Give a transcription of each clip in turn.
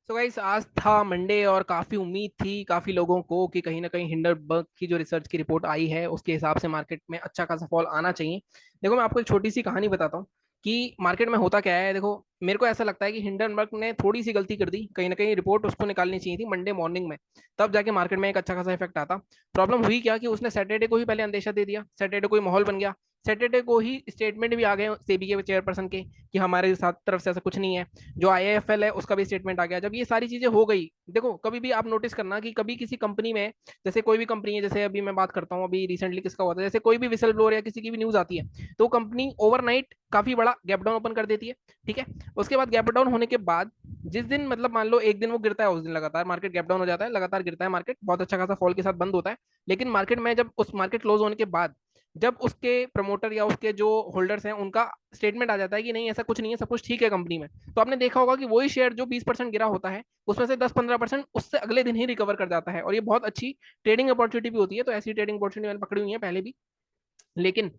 So guys, आज था Monday और काफ़ी उम्मीद थी काफ़ी लोगों को कि कहीं ना कहीं हिंडनबर्ग की जो रिसर्च की रिपोर्ट आई है उसके हिसाब से मार्केट में अच्छा खासा फॉल आना चाहिए। देखो, मैं आपको एक छोटी सी कहानी बताता हूँ कि मार्केट में होता क्या है। देखो, मेरे को ऐसा लगता है कि हिंडनबर्ग ने थोड़ी सी गलती कर दी। कहीं ना कहीं रिपोर्ट उसको निकालनी चाहिए थी मंडे मॉर्निंग में, तब जाके मार्केट में एक अच्छा खासा इफेक्ट आता। प्रॉब्लम हुई क्या कि उसने सैटरडे को ही पहले अंदेशा दे दिया, सैटरडे को ही माहौल बन गया। सैटरडे को ही स्टेटमेंट भी आ गए सेबी के चेयरपर्सन के कि हमारे साथ तरफ से ऐसा कुछ नहीं है। जो आईएफएल है उसका भी स्टेटमेंट आ गया। जब ये सारी चीजें हो गई, देखो कभी भी आप नोटिस करना कि कभी किसी कंपनी में, जैसे कोई भी कंपनी है, जैसे अभी मैं बात करता हूँ, अभी रिसेंटली किसका हुआ था, जैसे कोई भी विसल ब्लोअर या किसी की भी न्यूज आती है तो कंपनी ओवरनाइट काफी बड़ा गैप डाउन ओपन कर देती है। ठीक है, उसके बाद गैप डाउन होने के बाद जिस दिन, मतलब मान लो एक दिन वो गिरता है, उस दिन लगातार मार्केट गैप डाउन हो जाता है, लगातार गिरता है मार्केट, बहुत अच्छा खासा फॉल के साथ बंद होता है। लेकिन मार्केट में जब उस मार्केट क्लोज होने के बाद जब उसके प्रमोटर या उसके जो होल्डर्स हैं उनका स्टेटमेंट आ जाता है कि नहीं ऐसा कुछ नहीं है, सब कुछ ठीक है कंपनी में, तो आपने देखा होगा कि वही शेयर जो 20% गिरा होता है उसमें से 10-15% उससे अगले दिन ही रिकवर कर जाता है। और ये बहुत अच्छी ट्रेडिंग अपॉर्चुनिटी भी होती है। तो ऐसी ट्रेडिंग अपॉर्चुनिटी मैंने पकड़ी हुई है पहले भी। लेकिन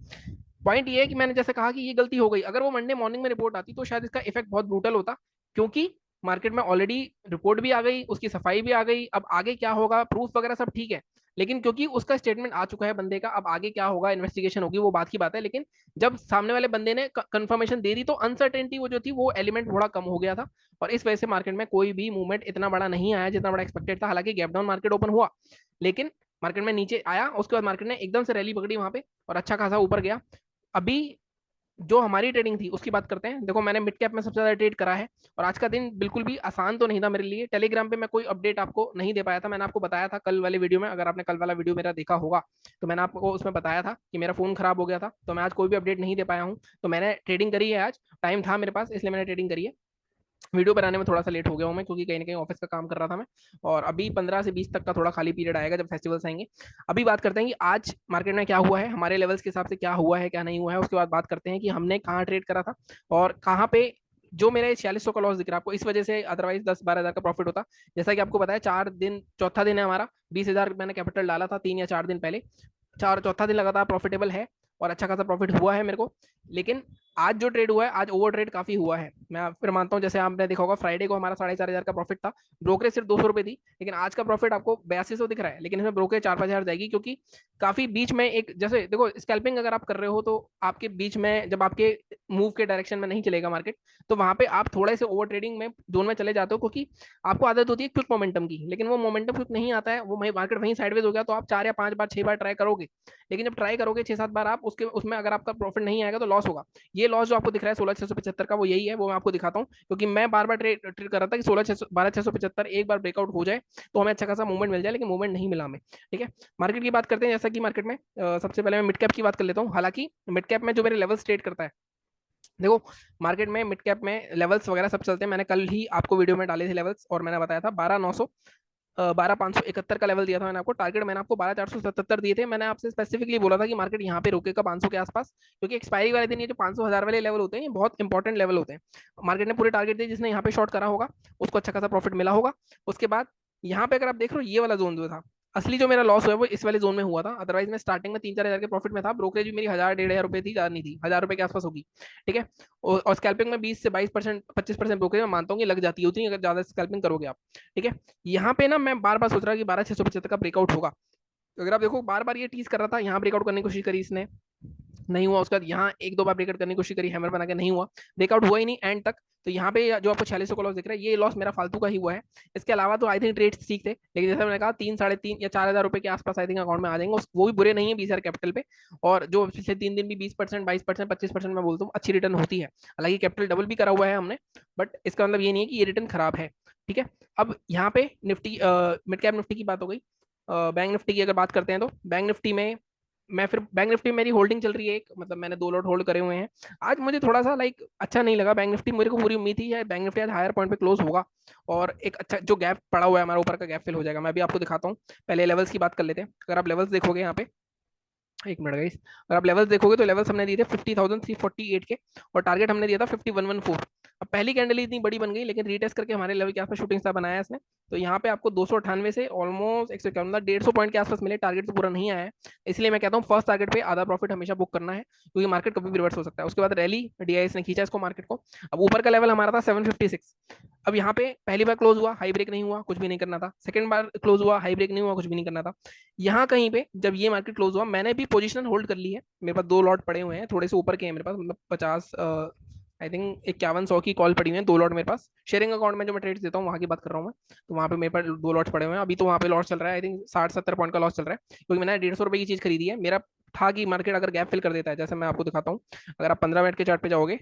पॉइंट ये है कि मैंने जैसे कहा कि ये गलती हो गई। अगर वो मंडे मॉर्निंग में रिपोर्ट आती तो शायद इसका इफेक्ट बहुत ब्रूटल होता, क्योंकि मार्केट में ऑलरेडी रिपोर्ट भी आ गई, उसकी सफाई भी आ गई। अब आगे क्या होगा, प्रूफ वगैरह सब ठीक है, लेकिन क्योंकि उसका स्टेटमेंट आ चुका है बंदे का, अब आगे क्या होगा, इन्वेस्टिगेशन होगी, वो बात की बात है। लेकिन जब सामने वाले बंदे ने कंफर्मेशन दे दी तो अनसर्टेनिटी वो जो थी वो एलिमेंट थोड़ा कम हो गया था। और इस वजह से मार्केट में कोई भी मूवमेंट इतना बड़ा नहीं आया जितना बड़ा एक्सपेक्टेड था। हालांकि गैप डाउन मार्केट ओपन हुआ, लेकिन मार्केट में नीचे आया, उसके बाद मार्केट ने एकदम से रैली पकड़ी वहां पे और अच्छा खासा ऊपर गया। अभी जो हमारी ट्रेडिंग थी उसकी बात करते हैं। देखो, मैंने मिड कैप में सबसे ज्यादा ट्रेड करा है और आज का दिन बिल्कुल भी आसान तो नहीं था मेरे लिए। टेलीग्राम पे मैं कोई अपडेट आपको नहीं दे पाया था। मैंने आपको बताया था कल वाले वीडियो में, अगर आपने कल वाला वीडियो मेरा देखा होगा तो मैंने आपको उसमें बताया था कि मेरा फोन खराब हो गया था, तो मैं आज कोई भी अपडेट नहीं दे पाया हूँ। तो मैंने ट्रेडिंग करी है, आज टाइम था मेरे पास इसलिए मैंने ट्रेडिंग करी है। वीडियो बनाने में थोड़ा सा लेट हो गया हूँ मैं, क्योंकि कहीं ना कहीं ऑफिस का काम कर रहा था मैं। और अभी 15 से 20 तक का थोड़ा खाली पीरियड आएगा जब फेस्टिवल्स आएंगे। अभी बात करते हैं कि आज मार्केट में क्या हुआ है, हमारे लेवल्स के हिसाब से क्या हुआ है क्या नहीं हुआ है। उसके बाद बात करते हैं कि हमने कहाँ ट्रेड करा था और कहाँ पे जो मेरा 4600 का लॉस दिख रहा है आपको, इस वजह से अदरवाइज 10-12 हज़ार का प्रॉफिट होता। जैसा कि आपको बताया, 4 दिन, चौथा दिन है हमारा। 20 हज़ार मैंने कैपिटल डाला था 3 या 4 दिन पहले, चौथा दिन लगातार प्रॉफिटेबल है और अच्छा खासा प्रॉफिट हुआ है मेरे को। लेकिन आज जो ट्रेड हुआ है, आज ओवर ट्रेड काफी हुआ है। मैं फिर मानता हूँ, जैसे आपने देखा होगा फ्राइडे को हमारा 4,500 का प्रॉफिट था, ब्रोकरेज सिर्फ 200 रुपए थी। लेकिन आज का प्रॉफिट आपको 8200 दिख रहा है, लेकिन इसमें ब्रोकरेज 4-5 हज़ार जाएगी, क्योंकि काफी बीच में एक, जैसे देखो स्कैल्पिंग अगर आप कर रहे हो तो आपके बीच में जब आपके मूव के डायरेक्शन में नहीं चलेगा मार्केट, तो वहां पे आप थोड़े से ओवर ट्रेडिंग में जोन में चले जाते हो, क्योंकि आपको आदत होती है क्विक मोमेंटम की। लेकिन वो मोमेंटम क्विक नहीं आता है, वो मार्केट वहीं साइडवेज हो गया तो आप 4 या 5 बार 6 बार ट्राई करोगे। लेकिन जब ट्राई करोगे 6-7 बार आप उसके उसमें अगर आपका प्रॉफिट नहीं आएगा तो लॉस होगा। ये लॉस जो आपको दिख रहा है 16,675 का, वो यही है। वो मैं आपको दिखाता हूँ, क्योंकि मैं बार बार ट्रेड ट्रेड कर रहा था कि 12,675 एक बार ब्रेकआउट हो जाए तो हमें अच्छा खासा मूवमेंट मिल जाए, लेकिन मूवमेंट नहीं मिला हमें। ठीक है, मार्केट की बात करते हैं। जैसा कि मार्केट में सबसे पहले मैं मिड कैप की बात कर लेता हूँ। हालांकि मिड कैप में जो मेरे लेवल्स ट्रेड करता है, देखो मार्केट में मिड कैप में लेवल्स वगैरह सब चलते हैं। मैंने कल ही आपको वीडियो में डाले थे लेवल्स, और मैंने बताया था 12,900, 12,571 का लेवल दिया था मैंने आपको। टारगेट मैंने आपको 12,477 दिए थे। मैंने आपसे स्पेसिफिकली बोला था कि मार्केट यहाँ पे रुकेगा 500 के आसपास, क्योंकि एक्सपायरी वाले दिन ये जो 500 हजार वाले लेवल होते हैं ये बहुत इंपॉर्टेंट लेवल होते हैं। मार्केट ने पूरे टारगेट दिए, जिसने यहाँ पे शॉर्ट करा होगा उसको अच्छा खासा प्रॉफिट मिला होगा। उसके बाद यहाँ पे अगर आप देख रहे हो, ये वाला जोन जो था, असली जो मेरा लॉस हुआ है वो इस वाले जोन में हुआ था। अदरवाइज मैं स्टार्टिंग में 3-4 हज़ार के प्रॉफिट में था। ब्रोकरेज भी मेरी 1,000-1,500 रुपए थी, ज्यादा नहीं थी, 1,000 रुपए के आसपास होगी। ठीक है, और स्कैल्पिंग में 20 से 22%, 25% ब्रोकरेज मैं मानता हूँ कि लग जाती है उतनी, अगर ज्यादा स्कैल्पिंग करोगे आप। ठीक है, यहाँ पे ना मैं बार बार सोच रहा कि 12,675 का ब्रेकआउट होगा। तो अगर आप देखो, बार बार ये टीज कर रहा था, यहाँ ब्रेकआउट करने की कोशिश करी इसने, नहीं हुआ। उसके बाद यहाँ 1-2 बार ब्रेकआउट करने की कोशिश करी, हैमर बना के, नहीं हुआ, ब्रेकआउट हुआ ही नहीं एंड तक। तो यहाँ पे जो आपको 4600 का लॉस दिख रहा है, ये लॉस मेरा फालतू का ही हुआ है। इसके अलावा तो आई थिंक ट्रेड्स ठीक थे, लेकिन जैसे मैंने कहा 3, 3.5 या 4 हज़ार रुपए के आसपास आई थिंक अकाउंट में आ जाएंगे, वो भी बुरे नहीं है 20 हज़ार कैपिटल पे। और जो पिछले 3 दिन भी 20%, 22%, 25% मैं बोलता हूँ अच्छी रिटर्न होती है। हालांकि कैपिटल डबल भी करा हुआ है हमने, बट इसका मतलब ये नहीं है कि ये रिटर्न खराब है। ठीक है, अब यहाँ पे निफ्टी, मिड कैप निफ्टी की बात हो गई। बैंक निफ्टी की अगर बात करते हैं तो बैंक निफ्टी में मैं फिर, बैंक निफ्टी में मेरी होल्डिंग चल रही है एक, मतलब मैंने 2 लॉट होल्ड करे हुए हैं। आज मुझे थोड़ा सा लाइक अच्छा नहीं लगा बैंक निफ्टी। मेरे को पूरी उम्मीद थी यार बैंक निफ्टी आज हायर पॉइंट पे क्लोज होगा और एक अच्छा जो गैप पड़ा हुआ है हमारा ऊपर का गैप फिल हो जाएगा। मैं भी आपको दिखाता हूँ। पहले लेवल्स की बात कर लेते हैं। अगर आप लेवल्स देखोगे यहाँ पे, एक मिनट गाइस, अगर आप लेवल्स देखोगे तो लेवल्स हमने दिए थे 50,348 के, और टारगेट हमने दिया था 5114। अब पहली कैंडल इतनी बड़ी बन गई, लेकिन रीटेस्ट करके हमारे लेवल के आसपास शूटिंग स्टार बनाया इसने। तो यहाँ पे आपको 298 से ऑलमोस्ट 151, मतलब 150 पॉइंट के आसपास मिले। टारगेट तो पूरा नहीं आया है, इसलिए मैं कहता हूँ फर्स्ट टारगेट पे आधा प्रॉफिट हमेशा बुक करना है, क्योंकि मार्केट कभी भी रिवर्स हो सकता है। उसके बाद रैली डीआईएस ने खींचा इसको मार्केट को। अब ऊपर का लेवल हमारा था 756। अब यहाँ पे पहली बार क्लोज हुआ, हाई ब्रेक नहीं हुआ, कुछ भी नहीं करना था। सेकंड बार क्लोज हुआ, हाई ब्रेक नहीं हुआ, कुछ भी नहीं करना था। यहाँ कहीं पे जब ये मार्केट क्लोज हुआ, मैंने भी पोजीशन होल्ड कर ली है। मेरे पास दो लॉट पड़े हुए हैं, थोड़े से ऊपर के हैं मेरे पास, मतलब 50, आई थिंक 5100 की कॉल पड़ी हुई है, दो लॉट मेरे पास शेयरिंग अकाउंट में जो मैं ट्रेड्स देता हूँ वहाँ की बात कर रहा हूँ मैं। तो वहाँ पे मेरे पास दो लॉट्स पड़े हुए हैं। अभी तो वहाँ पे लॉस चल रहा है, आई थिंक 60-70 पॉइंट का लॉस चल रहा है, क्योंकि मैंने 150 रुपये की चीज खरीदी है। मेरा था कि मार्केट अगर गैप फिल कर देता है, जैसे मैं आपको दिखाता हूँ, अगर आप 15 मिनट के चार्ट पे जाओगे,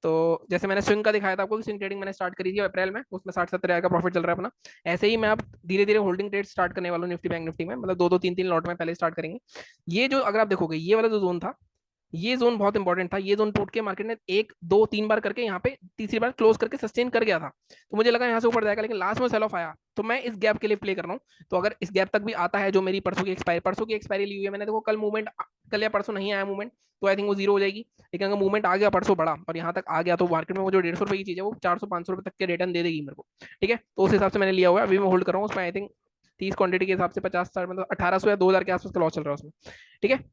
तो जैसे मैंने स्विंग का दिखाया था आपको कि स्विंग ट्रेडिंग मैंने स्टार्ट करी थी अप्रैल में, उसमें 60-70 हज़ार का प्रॉफिट चल रहा है अपना। ऐसे ही मैं अब धीरे धीरे होल्डिंग ट्रेड स्टार्ट करने वाला हूँ निफ्टी बैंक निफ्टी में, मतलब दो दो तीन तीन लॉट में पहले स्टार्ट करेंगे। ये जो अगर आप देखोगे, ये वाला जो जोन था, ये जोन बहुत इंपॉर्टेंट था। ये जोन टूट के मार्केट ने एक दो तीन बार करके यहाँ पे तीसरी बार क्लोज करके सस्टेन कर गया था, तो मुझे लगा यहाँ से ऊपर जाएगा, लेकिन लास्ट में सेल ऑफ आया। तो मैं इस गैप के लिए प्ले कर रहा हूँ। तो अगर इस गैप तक भी आता है, जो मेरी परसों की एक्सपायरी ली हुई है मैंने, देखो कल मूवमेंट, कल या परसों नहीं आया मूवमेंट, तो आई थिंक वो जीरो हो जाएगी। लेकिन अगर मूवमेंट आ गया परसों बड़ा और यहाँ तक आ गया, तो मार्केट में वो जो 150 रुपये की चीज है वो 400-500 रुपये तक के रिटर्न दे देगी मेरे को। ठीक है, तो उस हिसाब से मैंने लिया हुआ है, अभी मैं होल्ड कर रहा हूँ उसमें। आई थिंक 30 क्वांटिटी के हिसाब से 50-60, मतलब 1800 या 2000 के आसपास का लॉस चल रहा है उसमें। ठीक है,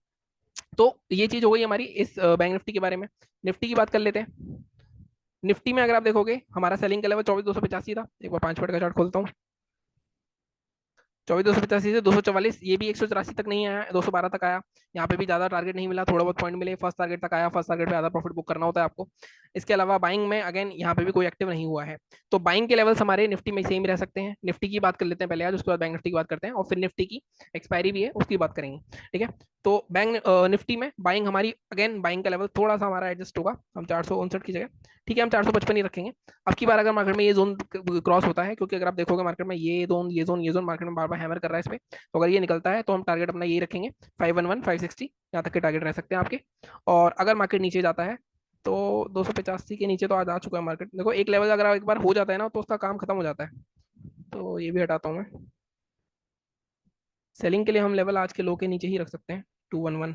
तो ये चीज हो गई हमारी इस बैंक निफ्टी के बारे में। निफ्टी की बात कर लेते हैं। निफ्टी में अगर आप देखोगे, हमारा सेलिंग का लेवल 24,285 था। एक बार 5 मिनट का चार्ट खोलता हूँ। 24,285 से 244, ये भी 184 तक नहीं आया, 212 तक आया। यहाँ पे भी ज्यादा टारगेट नहीं मिला, थोड़ा बहुत पॉइंट मिले, फर्स्ट टारगेट तक आया। फर्स्ट टारगेट पे ज्यादा प्रॉफिट बुक करना होता है आपको। इसके अलावा बाइंग में अगेन यहाँ पे भी कोई एक्टिव नहीं हुआ है। तो बाइंग के लेवल्स हमारे निफ्टी में सेम रह सकते हैं। निफ्टी की बात कर लेते हैं पहले आज, उसके बाद बैंक निफ्टी की बात करते हैं, और फिर निफ्टी की एक्सपायरी भी है उसकी बात करेंगे। ठीक है, तो बैंक निफ्टी में बाइंग हमारी, अगेन बाइंग का लेवल थोड़ा सा हमारा एडजस्ट होगा, हम 459 की जगह, ठीक है, हम 455 ही रखेंगे। अब की बार अगर मार्केट में ये जोन क्रॉस होता है, क्योंकि अगर आप देखोगे मार्केट में ये जोन मार्केट में बार बार हैमर कर रहा है इस पे, तो अगर ये निकलता है तो हम टारगेट अपना यही रखेंगे, 511 560, यहाँ तक के टारगेट रह सकते हैं आपके। और अगर मार्केट नीचे जाता है, तो 285 के नीचे तो आज आ चुका है मार्केट। देखो एक लेवल अगर एक बार हो जाता है ना, तो उसका काम खत्म हो जाता है। तो ये भी हटाता हूँ मैं। सेलिंग के लिए हम लेवल आज के लो के नीचे ही रख सकते हैं, 211।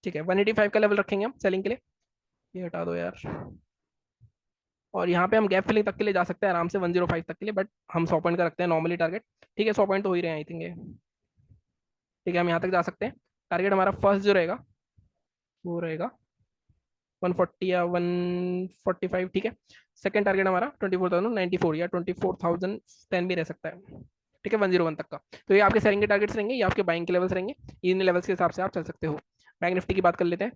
ठीक है, 185 का लेवल रखेंगे हम सेलिंग के लिए। ये हटा दो यार। और यहाँ पे हम गैप फिलिंग तक के लिए जा सकते हैं आराम से, 105 तक के लिए, बट हम 100 पॉइंट का रखते हैं नॉर्मली टारगेट। ठीक है, 100 पॉइंट तो हो ही रहे हैं आई थिंक ये। ठीक है, हम यहाँ तक जा सकते हैं। टारगेट हमारा फर्स्ट जो रहेगा वो रहेगा 140 या 145। ठीक है, सेकंड टारगेट हमारा 24,094 या 24,010 भी रह सकता है। ठीक है, 101 तक का। तो ये आपके सेलिंग के टारगेट्स रहेंगे, ये आपके बाइंग के लेवल्स रहेंगे। इन लेवल्स के हिसाब से आप चल सकते हो। बैंक निफ्टी की बात कर लेते हैं।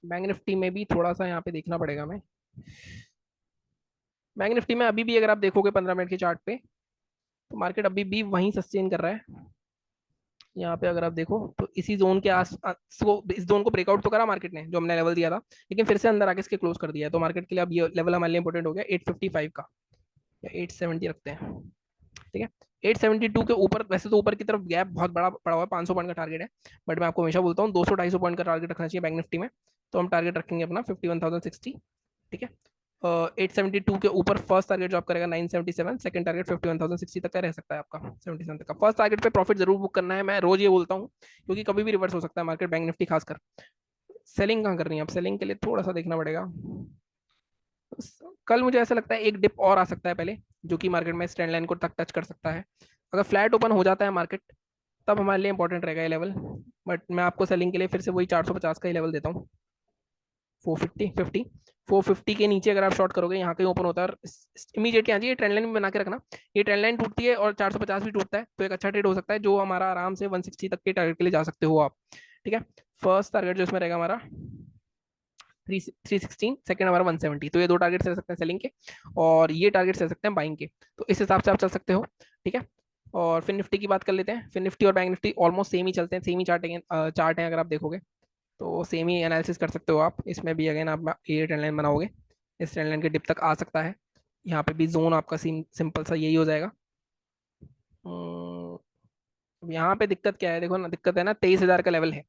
बैंक निफ्टी में भी थोड़ा सा यहाँ पे देखना पड़ेगा हमें। बैंक निफ्टी में अभी भी अगर आप देखोगे 15 मिनट के चार्ट पे, तो मार्केट अभी भी वहीं सस्टेन कर रहा है। यहाँ पे अगर आप देखो तो इसी जोन के इस जोन को ब्रेकआउट तो करा मार्केट ने, जो हमने लेवल दिया था, लेकिन फिर से अंदर आके इसके क्लोज कर दिया है। तो मार्केट के लिए अब ये लेवल हमारे लिए इंपॉर्टेंट हो गया 855 का, या 870 रखते हैं। ठीक है, 872 के ऊपर, वैसे तो ऊपर की तरफ गैप बहुत बड़ा पड़ा हुआ है, 500 पॉइंट का टारगेट है, बट मैं आपको हमेशा बोलता हूँ 200-250 पॉइंट का टारगेट रखना चाहिए बैंक निफ्टी में। तो हम टारगेट रखेंगे अपना 51,060। ठीक है, 872 के ऊपर फर्स्ट टारगेट जो आप करेगा 977, सेकंड टारगेट 51,060 तक का रह सकता है आपका, 77 तक का। फर्स्ट टारगेट पे प्रॉफिट जरूर बुक करना है, मैं रोज ये बोलता हूँ, क्योंकि कभी भी रिवर्स हो सकता है मार्केट, बैंक निफ्टी खासकर। सेलिंग कहाँ करनी है, अब सेलिंग के लिए थोड़ा सा देखना पड़ेगा। कल मुझे ऐसा लगता है एक डिप और आ सकता है पहले, जो कि मार्केट में ट्रेंड लाइन को तक टच कर सकता है। अगर फ्लैट ओपन हो जाता है मार्केट, तब हमारे लिए इंपॉर्टेंट रहेगा ये लेवल। बट मैं आपको सेलिंग के लिए फिर से वही 450 का ही लेवल देता हूँ, 450 450 के नीचे अगर आप शॉर्ट करोगे, यहाँ कहीं ओपन होता है, इमीडिएटली हाँ जी, ये ट्रेंड लाइन भी बना के रखना। ये ट्रेंड लाइन टूटती है और 450 भी टूटता है, तो एक अच्छा ट्रेड हो सकता है, जो हमारा आराम से 160 तक के टारगेट के लिए जा सकते हो आप। ठीक है, फर्स्ट टारगेट जो इसमें रहेगा हमारा 316, सेकंड हमारा 170। तो ये दो टारगेट रह सकते हैं सेलिंग के, और ये टारगेट रह सकते हैं बाइंग के। तो इस हिसाब से आप चल सकते हो। ठीक है, और फिर निफ्टी की बात कर लेते हैं। फिर निफ्टी और बैंक निफ्टी ऑलमोस्ट सेम ही चलते हैं, सेम ही चार्ट है अगर आप देखोगे, तो सेम ही एनालिसिस कर सकते हो आप। इसमें भी अगेन आप ये ट्रेंड लाइन बनाओगे, इस ट्रेंड लाइन के डिप तक आ सकता है। यहाँ पे भी जोन आपका सिंपल सा यही हो जाएगा। अब यहाँ पे दिक्कत क्या है, देखो ना, दिक्कत है ना, 23,000 का लेवल है।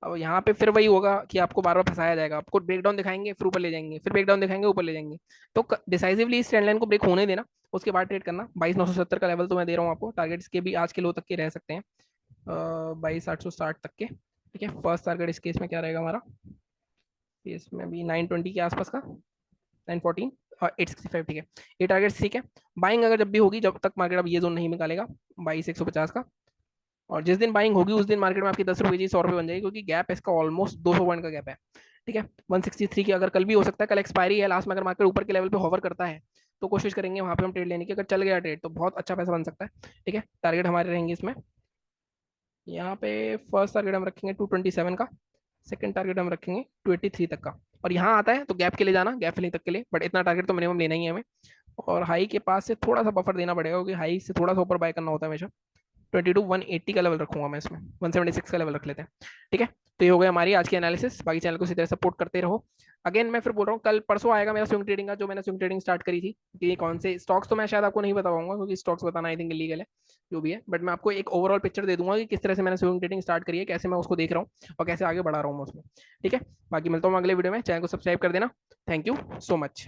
अब यहाँ पे फिर वही होगा कि आपको बार बार फंसाया जाएगा, आपको ब्रेकडाउन दिखाएंगे फिर ऊपर ले जाएंगे, फिर ब्रेकडाउन दिखाएंगे ऊपर ले जाएंगे। तो डिसाइसिवली इस ट्रेंड लाइन को ब्रेक होने देना, उसके बाद ट्रेड करना। 22,970 का लेवल तो मैं दे रहा हूँ आपको, टारगेट्स के भी आज के लो तक के रह सकते हैं, 22,860 तक के। ठीक है, फर्स्ट टारगेट इस केस में क्या रहेगा हमारा, इसमें भी 920 के आसपास का, 914 और 865। ठीक है, ये टारगेट ठीक है। बाइंग अगर जब भी होगी, जब तक मार्केट अब ये जोन नहीं निकालेगा 22,150 का, और जिस दिन बाइंग होगी उस दिन मार्केट में आपकी 10 रुपये की 100 रुपये बन जाएगी, क्योंकि गैप इसका ऑलमोस्ट 200 पॉइंट का गैप है। ठीक है। 163 की अगर कल भी हो सकता है, कल एक्सपायरी है लास्ट में, अगर मार्केट ऊपर के लेवल पे होवर करता है तो कोशिश करेंगे वहां पे हम ट्रेड लेने की। अगर चल गया ट्रेड तो बहुत अच्छा पैसा बन सकता है। ठीक है, टारगेट हमारे रहेंगे इसमें, यहाँ पे फर्स्ट टारगेट हम रखेंगे 227 का, सेकंड टारगेट हम रखेंगे 283 तक का। और यहाँ आता है तो गैप के लिए जाना, गैप फिलिंग तक के लिए, बट इतना टारगेट तो मिनिमम लेना ही है हमें। और हाई के पास से थोड़ा सा बफर देना पड़ेगा, क्योंकि हाई से थोड़ा सा ऊपर बाय करना होता है हमेशा। 180 का लेवल रखूंगा मैं इसमें, 176 का लेवल रख लेते हैं। ठीक है, तो ये हो गया हमारी आज की एनालिसिस। बाकी चैनल को इसी तरह सपोर्ट करते रहो। अगेन मैं फिर बोल रहा हूँ, कल परसों आएगा मेरा स्विंग ट्रेडिंग का, जो मैंने स्विंग ट्रेडिंग स्टार्ट करी थी, कि ये कौन से स्टॉक्स तो मैं शायद आपको नहीं बता पाऊंगा, क्योंकि स्टॉक्स बताना आई थिंक इलीगल है, जो भी है। बट मैं आपको एक ओवरऑल पिक्चर दे दूंगा कि किस तरह से मैंने स्विंग ट्रेडिंग स्टार्ट करी है, कैसे मैं उसको देख रहा हूँ और कैसे आगे बढ़ा रहा हूँ मैं उसमें। ठीक है, बाकी मिलता हूँ अगले वीडियो में, चैनल को सब्सक्राइब कर देना। Thank you so much.